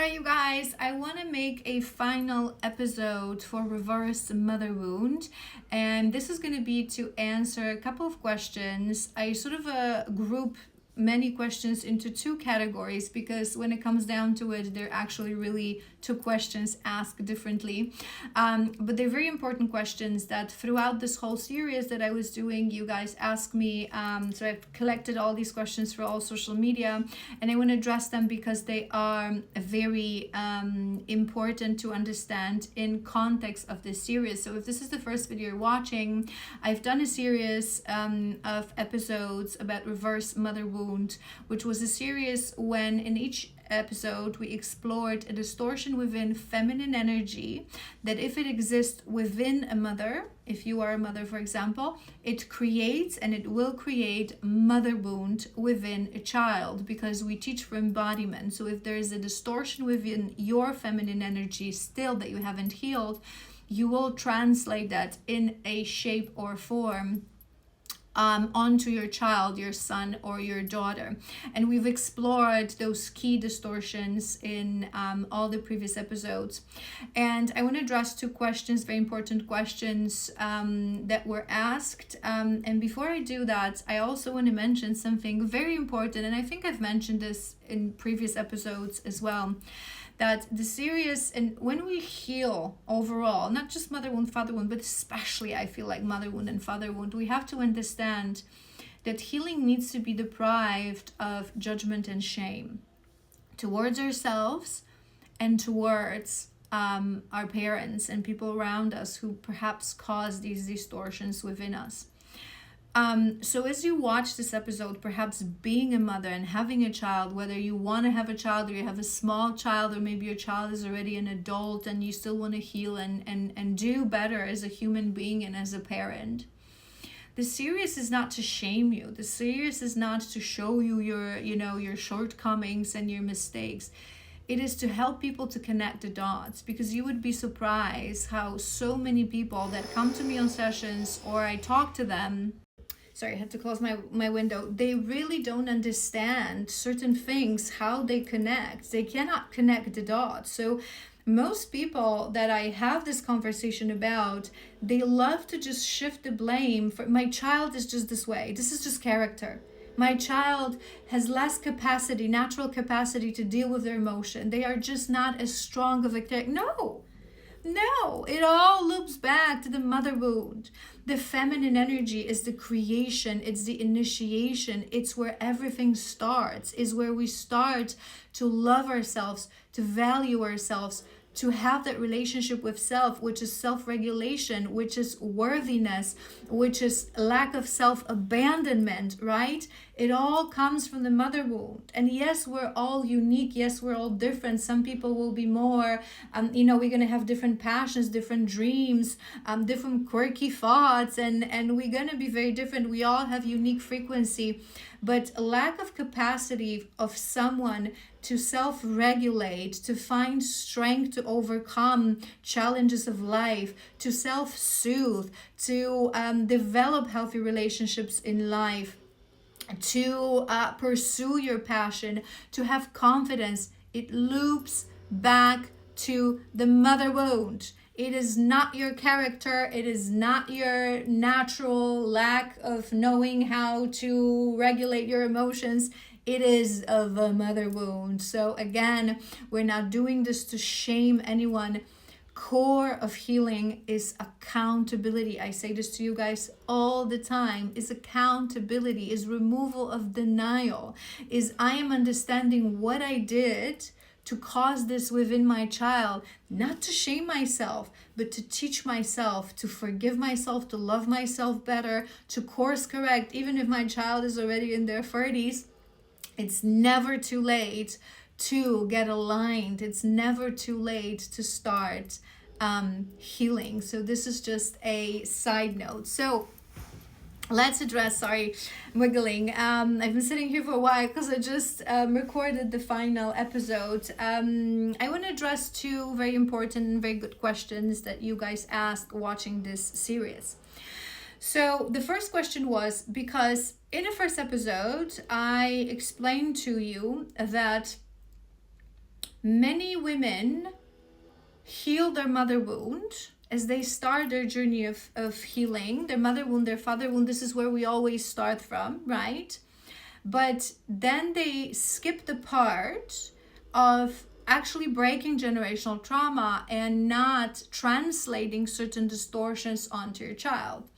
you guys. I want to make a final episode for Reverse Mother Wound, and this is going to be to answer a couple of questions. I sort of group many questions into two categories because when it comes down to it, they're actually really two questions asked differently. But they're very important questions that throughout this whole series that I was doing, you guys asked me. So I've collected all these questions for all social media, and I want to address them because they are very important to understand in context of this series. So if this is the first video you're watching, I've done a series of episodes about reverse mother wound, which was a series when in each episode we explored a distortion within feminine energy that if it exists within a mother, if you are a mother for example, it creates and it will create mother wound within a child, because we teach for embodiment. So if there is a distortion within your feminine energy still that you haven't healed, you will translate that in a shape or form onto your child, your son or your daughter. And we've explored those key distortions in all the previous episodes. And I want to address two questions, very important questions that were asked. And before I do that, I also want to mention something very important, and I think I've mentioned this in previous episodes as well, that the serious, and when we heal overall, not just mother wound, father wound, but especially I feel like mother wound and father wound, we have to understand that healing needs to be deprived of judgment and shame towards ourselves and towards our parents and people around us who perhaps cause these distortions within us. So as you watch this episode, perhaps being a mother and having a child, whether you want to have a child or you have a small child, or maybe your child is already an adult and you still want to heal and do better as a human being and as a parent, the series is not to shame you. The series is not to show you your shortcomings and your mistakes. It is to help people to connect the dots, because you would be surprised how so many people that come to me on sessions or I talk to them, sorry, I had to close my window. They really don't understand certain things, how they connect. They cannot connect the dots. So most people that I have this conversation about, they love to just shift the blame for my child is just this way. This is just character. My child has less capacity, natural capacity to deal with their emotion. They are just not as strong of a character. No, it all loops back to the mother wound. The feminine energy is the creation, it's the initiation, it's where everything starts, is where we start to love ourselves, to value ourselves, to have that relationship with self, which is self-regulation, which is worthiness, which is lack of self-abandonment, right? It all comes from the mother wound. And yes, we're all unique. Yes, we're all different. Some people will be more, we're going to have different passions, different dreams, different quirky thoughts, and we're going to be very different. We all have unique frequency. But a lack of capacity of someone to self-regulate, to find strength to overcome challenges of life, to self-soothe, to develop healthy relationships in life, to pursue your passion, to have confidence, it loops back to the mother wound. It is not your character. It is not your natural lack of knowing how to regulate your emotions. It is of a mother wound. So again, we're not doing this to shame anyone. Core of healing is accountability. I say this to you guys all the time, is accountability, is removal of denial, is I am understanding what I did to cause this within my child, not to shame myself, but to teach myself, to forgive myself, to love myself better, to course correct. Even if my child is already in their 30s, it's never too late to get aligned. It's never too late to start healing. So this is just a side note. So let's address, sorry, wiggling. I've been sitting here for a while because I just recorded the final episode. I want to address two very important and very good questions that you guys asked watching this series. So the first question was, because in the first episode, I explained to you that Many women heal their mother wound as they start their journey of healing their mother wound, their father wound. This is where we always start from, right? But then they skip the part of actually breaking generational trauma and not translating certain distortions onto your child.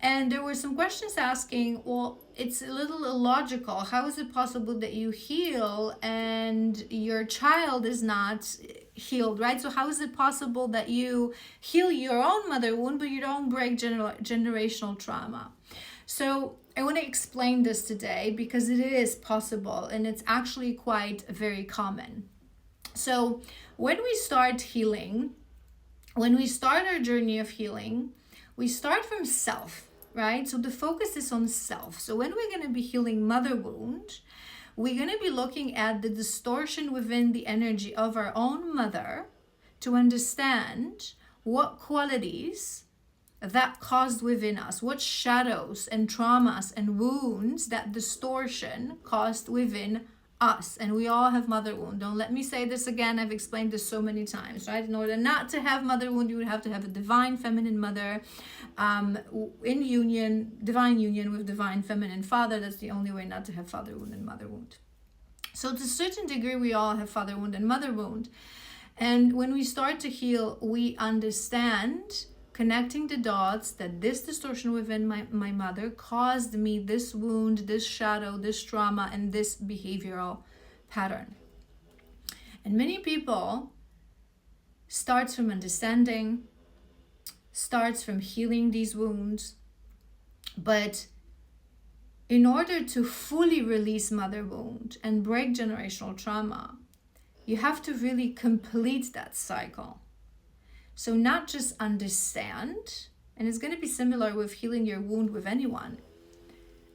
And there were some questions asking, well, it's a little illogical. How is it possible that you heal and your child is not healed, right? So how is it possible that you heal your own mother wound, but you don't break generational trauma? So I want to explain this today because it is possible and it's actually quite very common. So when we start healing, when we start our journey of healing, we start from self, right? So the focus is on self. So when we're going to be healing mother wound, we're going to be looking at the distortion within the energy of our own mother to understand what qualities that caused within us, what shadows and traumas and wounds that distortion caused within us. And we all have mother wound. Don't let me say this again. I've explained this so many times, right? In order not to have mother wound, you would have to have a divine feminine mother in union, divine union with divine feminine father. That's the only way not to have father wound and mother wound. So to a certain degree, we all have father wound and mother wound. And when we start to heal, we understand, connecting the dots, that this distortion within my mother caused me this wound, this shadow, this trauma, and this behavioral pattern. And many people starts from understanding, starts from healing these wounds, but in order to fully release mother wound and break generational trauma, you have to really complete that cycle. So not just understand, and it's going to be similar with healing your wound with anyone.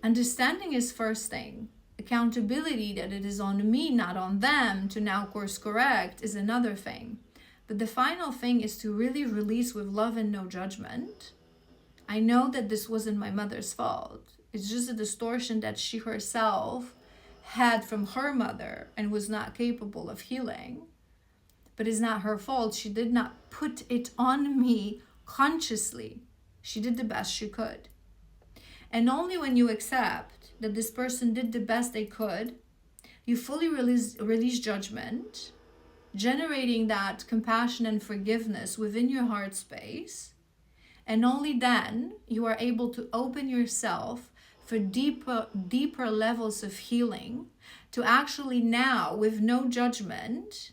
Understanding is first thing. Accountability, that it is on me, not on them, to now course correct, is another thing. But the final thing is to really release with love and no judgment. I know that this wasn't my mother's fault. It's just a distortion that she herself had from her mother and was not capable of healing. But it's not her fault. She did not put it on me consciously. She did the best she could. And only when you accept that this person did the best they could, you fully release judgment, generating that compassion and forgiveness within your heart space. And only then you are able to open yourself for deeper levels of healing, to actually now, with no judgment,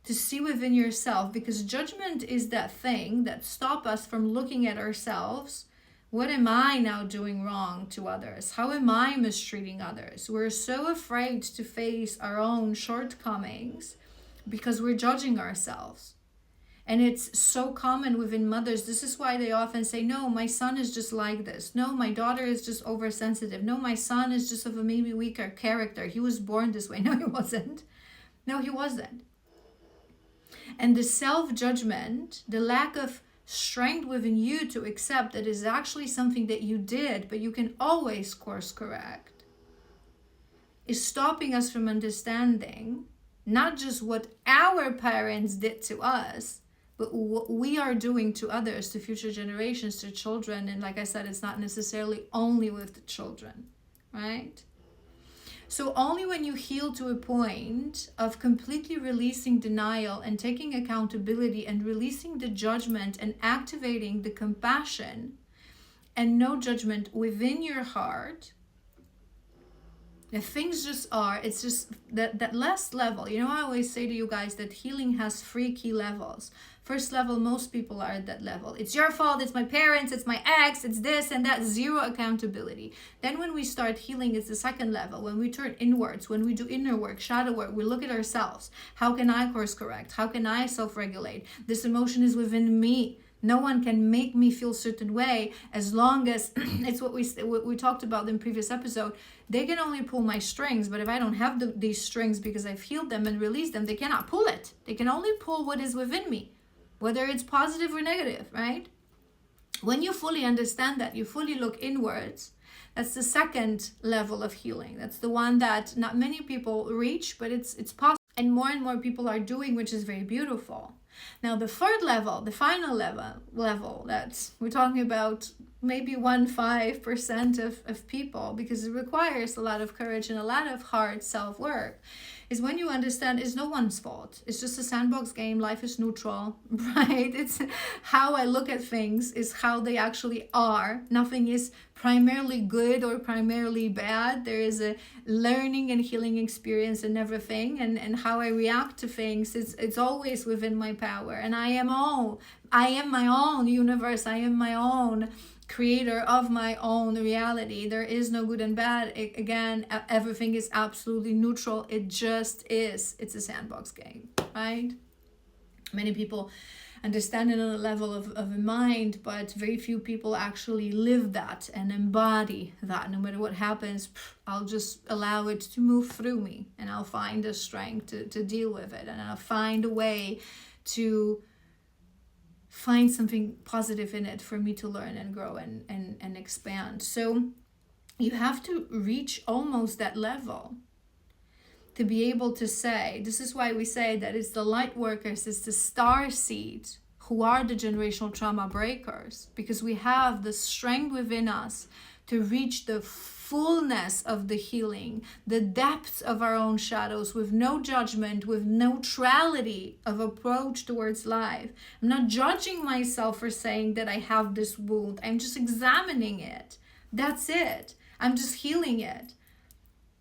to see within yourself, because judgment is that thing that stops us from looking at ourselves. What am I now doing wrong to others? How am I mistreating others? We're so afraid to face our own shortcomings because we're judging ourselves. And it's so common within mothers. This is why they often say, no, my son is just like this. No, my daughter is just oversensitive. No, my son is just of a maybe weaker character. He was born this way. No, he wasn't. No, he wasn't. And the self-judgment, the lack of strength within you to accept that is actually something that you did, but you can always course correct, is stopping us from understanding not just what our parents did to us, but what we are doing to others, to future generations, to children. And like I said, it's not necessarily only with the children, right? So only when you heal to a point of completely releasing denial and taking accountability and releasing the judgment and activating the compassion and no judgment within your heart, the things just are, it's just that last level. You know, I always say to you guys that healing has 3 key levels. First level, most people are at that level. It's your fault, it's my parents, it's my ex, it's this and that, zero accountability. Then when we start healing, it's the second level. When we turn inwards, when we do inner work, shadow work, we look at ourselves. How can I course correct? How can I self-regulate? This emotion is within me. No one can make me feel a certain way as long as it's what we talked about in previous episode. They can only pull my strings, but if I don't have these strings because I've healed them and released them, they cannot pull it. They can only pull what is within me, whether it's positive or negative, right? When you fully understand that, you fully look inwards, that's the second level of healing. That's the one that not many people reach, but it's possible. and more people are doing, which is very beautiful. Now the third level, the final level that we're talking about, maybe 1-5% of people, because it requires a lot of courage and a lot of hard self-work, is when you understand it's no one's fault. It's just a sandbox game. Life is neutral, right? It's how I look at things is how they actually are. Nothing is primarily good or primarily bad. There is a learning and healing experience in everything, and how I react to things, it's always within my power. And I am my own universe. I am my own creator of my own reality. There is no good and bad. Again, everything is absolutely neutral. It just is. It's a sandbox game, right? Many people understand it on a level of a mind, but very few people actually live that and embody that. No matter what happens, I'll just allow it to move through me, and I'll find the strength to deal with it, and I'll find a way to find something positive in it for me to learn and grow and expand. So you have to reach almost that level to be able to say, this is why we say that it's the light workers, it's the star seeds who are the generational trauma breakers, because we have the strength within us to reach the fullness of the healing, the depths of our own shadows, with no judgment, with neutrality of approach towards life. I'm not judging myself for saying that I have this wound. I'm just examining it. That's it. I'm just healing it.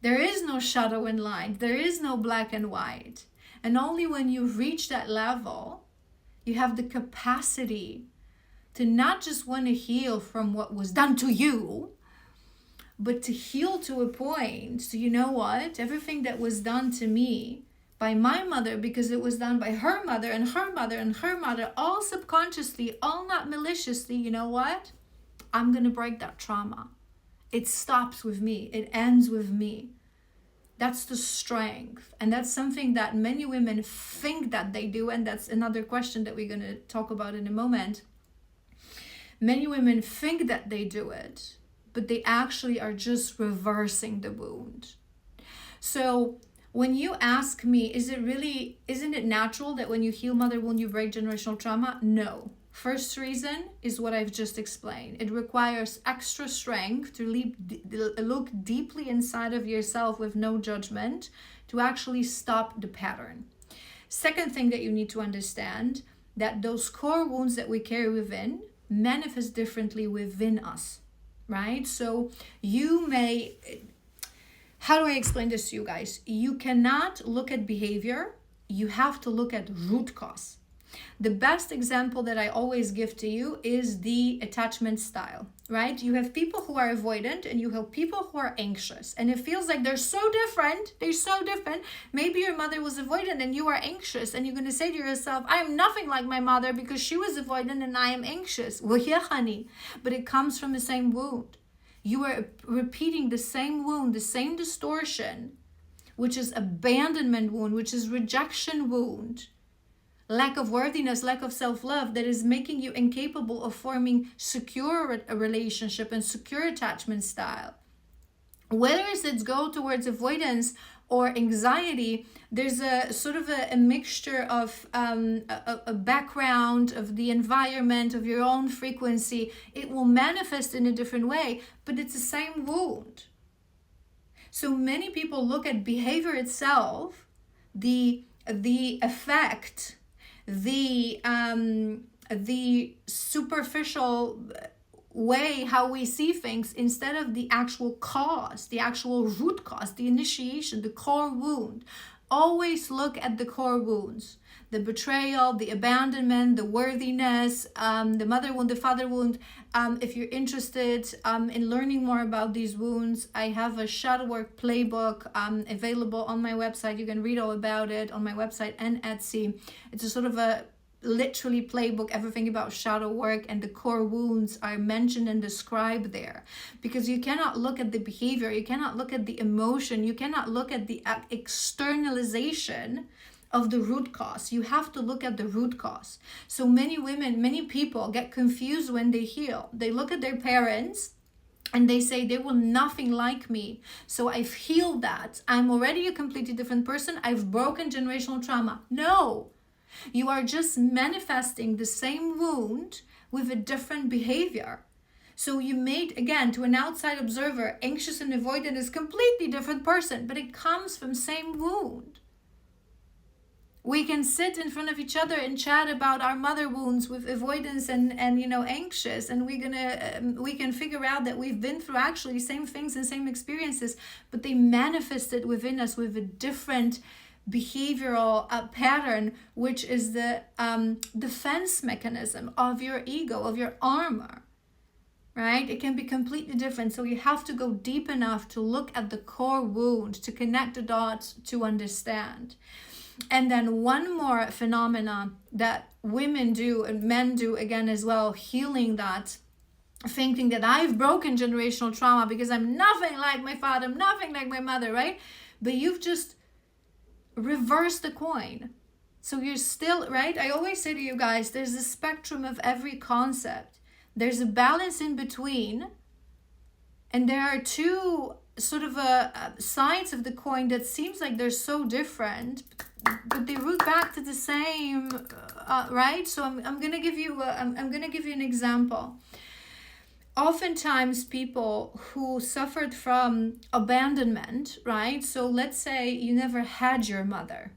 There is no shadow and light. There is no black and white. And only when you reach that level, you have the capacity to not just want to heal from what was done to you, but to heal to a point. So you know what? Everything that was done to me by my mother, because it was done by her mother and her mother and her mother, all subconsciously, all not maliciously, you know what? I'm going to break that trauma. It stops with me. It ends with me. That's the strength. And that's something that many women think that they do. And that's another question that we're going to talk about in a moment. Many women think that they do it, but they actually are just reversing the wound. So when you ask me, isn't it natural that when you heal mother wound, you break generational trauma? No. First reason is what I've just explained. It requires extra strength to look deeply inside of yourself with no judgment to actually stop the pattern. Second thing that you need to understand, that those core wounds that we carry within manifest differently within us, right? So you may, how do I explain this to you guys? You cannot look at behavior. You have to look at root cause. The best example that I always give to you is the attachment style, right? You have people who are avoidant and you have people who are anxious, and it feels like they're so different. They're so different. Maybe your mother was avoidant and you are anxious, and you're going to say to yourself, I am nothing like my mother because she was avoidant and I am anxious. Well, yeah, honey, but it comes from the same wound. You are repeating the same wound, the same distortion, which is abandonment wound, which is rejection wound. Lack of worthiness, lack of self-love, that is making you incapable of forming secure a relationship and secure attachment style. Whether it's go towards avoidance or anxiety, there's a sort of a mixture of a background of the environment, of your own frequency. It will manifest in a different way, but it's the same wound. So many people look at behavior itself, the effect, the superficial way how we see things, instead of the actual cause, the actual root cause, the initiation, the core wound. Always look at the core wounds: the betrayal, the abandonment, the worthiness, the mother wound, the father wound. If you're interested in learning more about these wounds, I have a shadow work playbook available on my website. You can read all about it on my website and Etsy. It's a sort of a literally playbook, everything about shadow work, and the core wounds are mentioned and described there, because you cannot look at the behavior, you cannot look at the emotion, you cannot look at the externalization of the root cause. You have to look at the root cause. So many women, many people get confused when they heal. They look at their parents and they say they will nothing like me. So I've healed that. I'm already a completely different person. I've broken generational trauma. No, you are just manifesting the same wound with a different behavior. So you made, again, to an outside observer, anxious and avoidant is completely different person, but it comes from same wound. We can sit in front of each other and chat about our mother wounds with avoidance and anxious, and we can figure out that we've been through actually same things and same experiences, but they manifested within us with a different behavioral pattern, which is the defense mechanism of your ego, of your armor. Right? It can be completely different. So you have to go deep enough to look at the core wound, to connect the dots, to understand. And then one more phenomena that women do and men do again as well, healing that, thinking that I've broken generational trauma because I'm nothing like my father, I'm nothing like my mother, right? But you've just reversed the coin. So you're still, right? I always say to you guys, there's a spectrum of every concept. There's a balance in between, and there are two sort of sides of the coin that seems like they're so different, but they root back to the same, right? So I'm gonna give you an example. Oftentimes, people who suffered from abandonment, right? So let's say you never had your mother.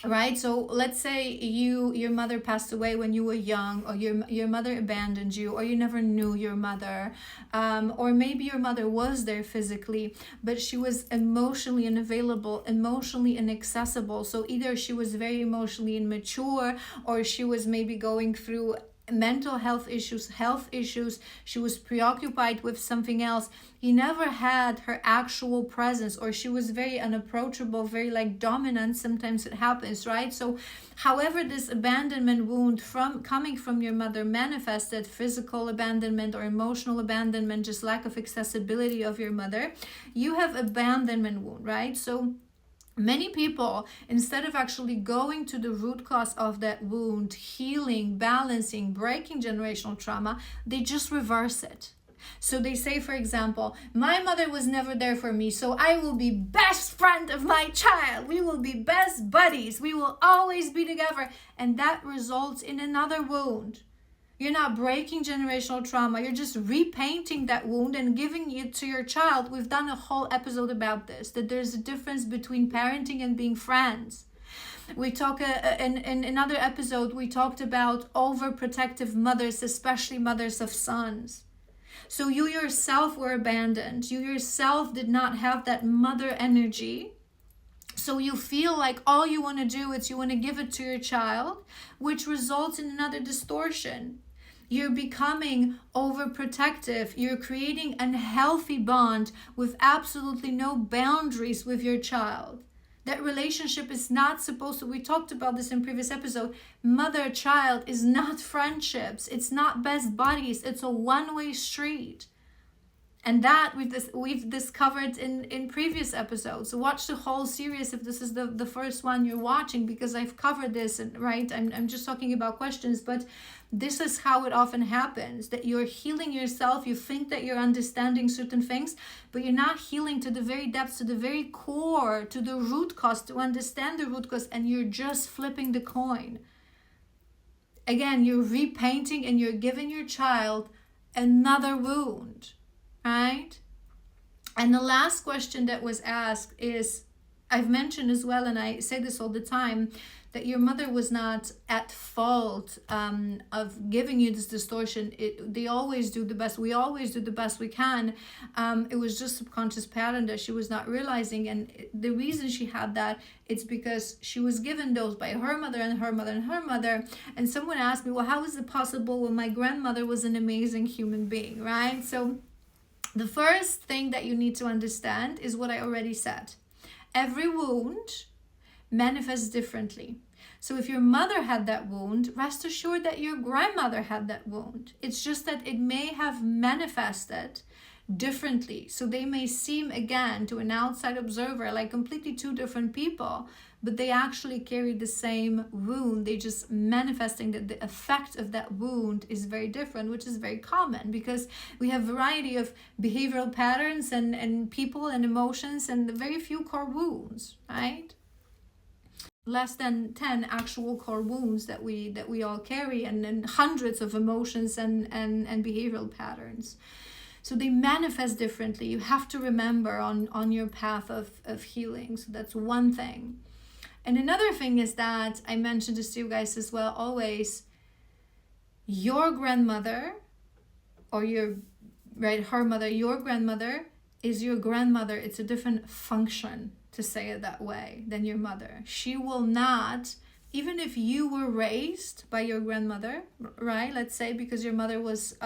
Right, so let's say your mother passed away when you were young, or your mother abandoned you, or you never knew your mother, or maybe your mother was there physically, but she was emotionally unavailable, emotionally inaccessible. So either she was very emotionally immature, or she was maybe going through mental health issues, she was preoccupied with something else. You never had her actual presence, or she was very unapproachable, very dominant. Sometimes it happens, right? So however this abandonment wound coming from your mother manifested, physical abandonment or emotional abandonment, just lack of accessibility of your mother, you have abandonment wound, right? So many people, instead of actually going to the root cause of that wound, healing, balancing, breaking generational trauma, they just reverse it. So they say, for example, my mother was never there for me, so I will be best friend of my child. We will be best buddies. We will always be together. And that results in another wound. You're not breaking generational trauma. You're just repainting that wound and giving it to your child. We've done a whole episode about this, that there's a difference between parenting and being friends. We talk in another episode, we talked about overprotective mothers, especially mothers of sons. So you yourself were abandoned. You yourself did not have that mother energy. So you feel like all you want to do is you want to give it to your child, which results in another distortion. You're becoming overprotective. You're creating an unhealthy bond with absolutely no boundaries with your child. That relationship is not supposed to, we talked about this in previous episode, mother-child is not friendships. It's not best buddies. It's a one-way street. And that we've discovered in previous episodes. So watch the whole series if this is the first one you're watching, because I've covered this, right? I'm just talking about questions, but this is how it often happens, that you're healing yourself. You think that you're understanding certain things, but you're not healing to the very depths, to the very core, to the root cause, to understand the root cause, and you're just flipping the coin. Again, you're repainting and you're giving your child another wound. Right? And the last question that was asked is, I've mentioned as well, and I say this all the time, that your mother was not at fault of giving you this distortion. They always do the best. We always do the best we can. It was just subconscious pattern that she was not realizing. And the reason she had that, it's because she was given those by her mother and her mother and her mother. And someone asked me, well, how is it possible when my grandmother was an amazing human being, right? So the first thing that you need to understand is what I already said. Every wound manifests differently. So if your mother had that wound, rest assured that your grandmother had that wound. It's just that it may have manifested differently. So they may seem, again, to an outside observer, like completely two different people, but they actually carry the same wound. They just manifesting that the effect of that wound is very different, which is very common because we have variety of behavioral patterns and people and emotions and very few core wounds, right? Less than 10 actual core wounds that we all carry, and hundreds of emotions and behavioral patterns. So they manifest differently. You have to remember on your path of healing. So that's one thing. And another thing is that I mentioned this to you guys as well, always, your grandmother or her mother, your grandmother is your grandmother. It's a different function, to say it that way, than your mother. She will not, even if you were raised by your grandmother, right? Let's say because your mother was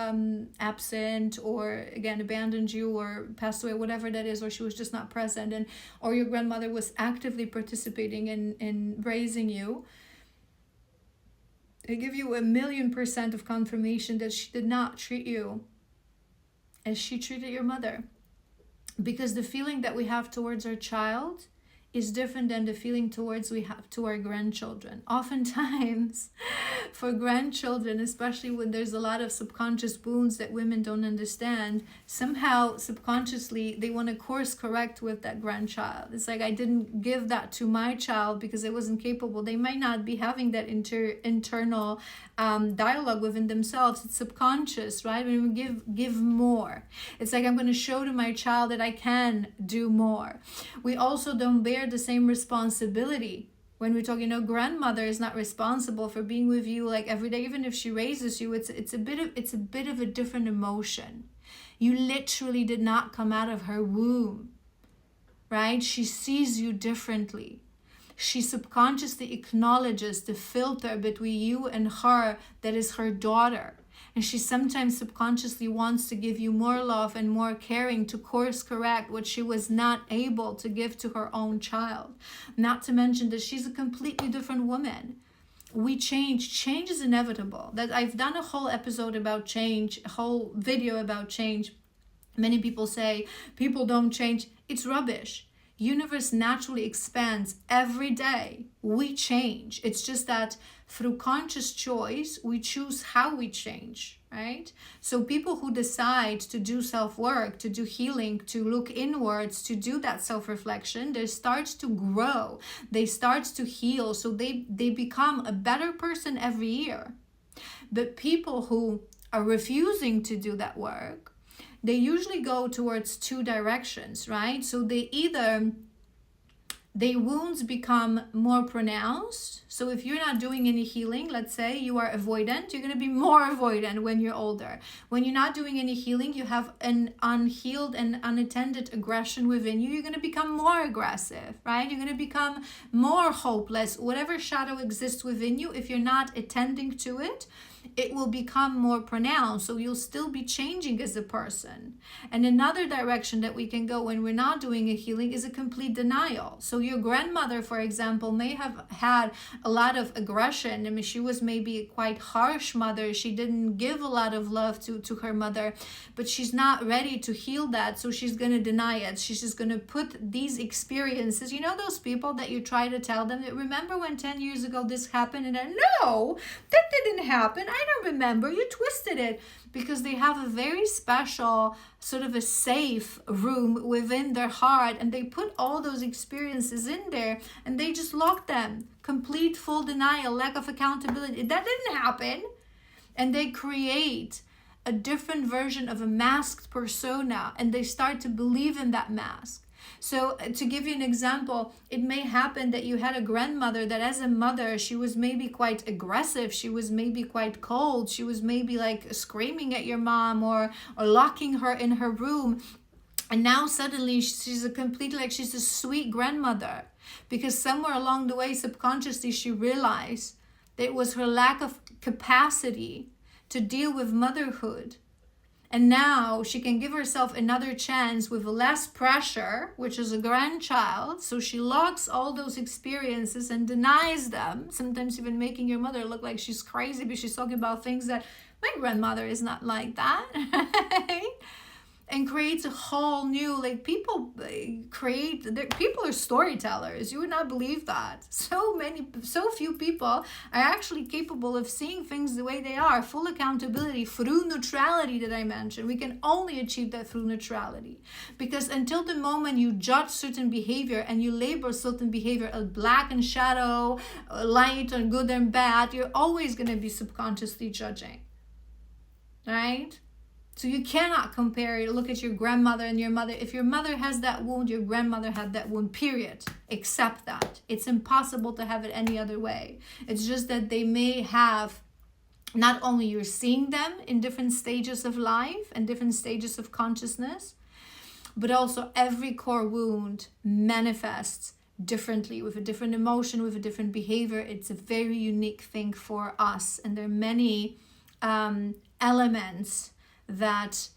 absent, or again abandoned you, or passed away, whatever that is, or she was just not present, and or your grandmother was actively participating in raising you. I give you 1,000,000% of confirmation that she did not treat you as she treated your mother. Because the feeling that we have towards our child is different than the feeling towards we have to our grandchildren. Oftentimes, for grandchildren, especially when there's a lot of subconscious wounds that women don't understand, somehow subconsciously they want to course correct with that grandchild. It's like, I didn't give that to my child because I wasn't capable. They might not be having that internal dialogue within themselves. It's subconscious, right? When we give more, it's like, I'm going to show to my child that I can do more. We also don't bear the same responsibility when we talk. Grandmother is not responsible for being with you like every day, even if she raises you. It's a bit of a different emotion. You literally did not come out of her womb, right? She sees you differently. She subconsciously acknowledges the filter between you and her that is her daughter. And she sometimes subconsciously wants to give you more love and more caring to course correct what she was not able to give to her own child. Not to mention that she's a completely different woman. We change. Change is inevitable. That I've done a whole episode about change, a whole video about change. Many people say people don't change. It's rubbish. Universe naturally expands every day. We change. It's just that through conscious choice, we choose how we change, right? So people who decide to do self-work, to do healing, to look inwards, to do that self-reflection, they start to grow. They start to heal. So they become a better person every year. But people who are refusing to do that work, they usually go towards two directions, right? So their wounds become more pronounced. So if you're not doing any healing, let's say you are avoidant, you're going to be more avoidant when you're older. When you're not doing any healing, you have an unhealed and unattended aggression within you, you're going to become more aggressive, right? You're going to become more hopeless. Whatever shadow exists within you, if you're not attending to it, it will become more pronounced. So you'll still be changing as a person. And another direction that we can go when we're not doing a healing is a complete denial. So your grandmother, for example, may have had a lot of aggression. I mean, she was maybe a quite harsh mother. She didn't give a lot of love to her mother, but she's not ready to heal that. So she's going to deny it. She's just going to put these experiences, those people that you try to tell them that, remember when 10 years ago this happened? And then, no, that didn't happen. I don't remember. You twisted it. Because they have a very special sort of a safe room within their heart, and they put all those experiences in there and they just lock them. Complete full denial, lack of accountability. That didn't happen. And they create a different version of a masked persona, and they start to believe in that mask. So to give you an example, it may happen that you had a grandmother that as a mother, she was maybe quite aggressive. She was maybe quite cold. She was maybe like screaming at your mom or locking her in her room. And now suddenly she's she's a sweet grandmother, because somewhere along the way, subconsciously, she realized that it was her lack of capacity to deal with motherhood. And now she can give herself another chance with less pressure, which is a grandchild. So she locks all those experiences and denies them, sometimes even making your mother look like she's crazy because she's talking about things that my grandmother is not like that, right? and creates a whole new, like, people people are storytellers. You would not believe that. So few people are actually capable of seeing things the way they are. Full accountability through neutrality that I mentioned. We can only achieve that through neutrality, because until the moment you judge certain behavior and you label certain behavior as black and shadow, light and good and bad, you're always going to be subconsciously judging, right? So you cannot compare, look at your grandmother and your mother. If your mother has that wound, your grandmother had that wound, period. Accept that. It's impossible to have it any other way. It's just that they may have, not only you're seeing them in different stages of life and different stages of consciousness, but also every core wound manifests differently, with a different emotion, with a different behavior. It's a very unique thing for us. And there are many elements that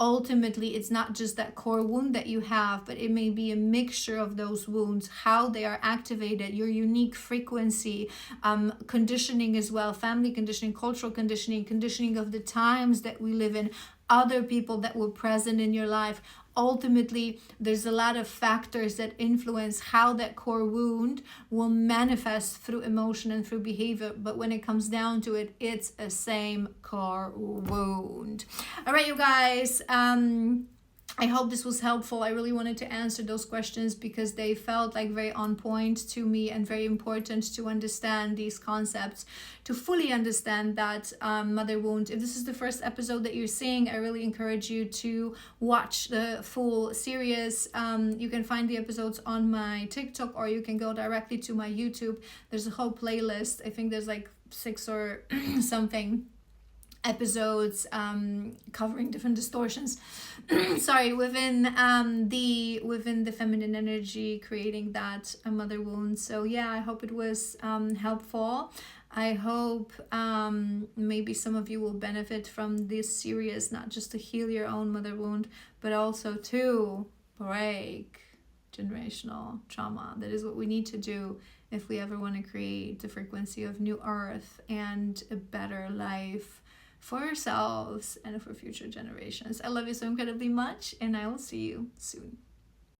ultimately, it's not just that core wound that you have, but it may be a mixture of those wounds, how they are activated, your unique frequency, conditioning as well, family conditioning, cultural conditioning, conditioning of the times that we live in, other people that were present in your life. Ultimately, there's a lot of factors that influence how that core wound will manifest through emotion and through behavior. But when it comes down to it, it's a same core wound. All right, you guys. I hope this was helpful. I really wanted to answer those questions because they felt like very on point to me and very important to understand these concepts, to fully understand that mother wound. If this is the first episode that you're seeing, I really encourage you to watch the full series. You can find the episodes on my TikTok, or you can go directly to my YouTube. There's a whole playlist. I think there's like 6 or something episodes covering different distortions sorry, within the feminine energy, creating that mother wound. So yeah, I hope it was helpful. I hope maybe some of you will benefit from this series, not just to heal your own mother wound, but also to break generational trauma. That is what we need to do if we ever want to create the frequency of new earth and a better life for ourselves and for future generations. I love you so incredibly much, and I will see you soon.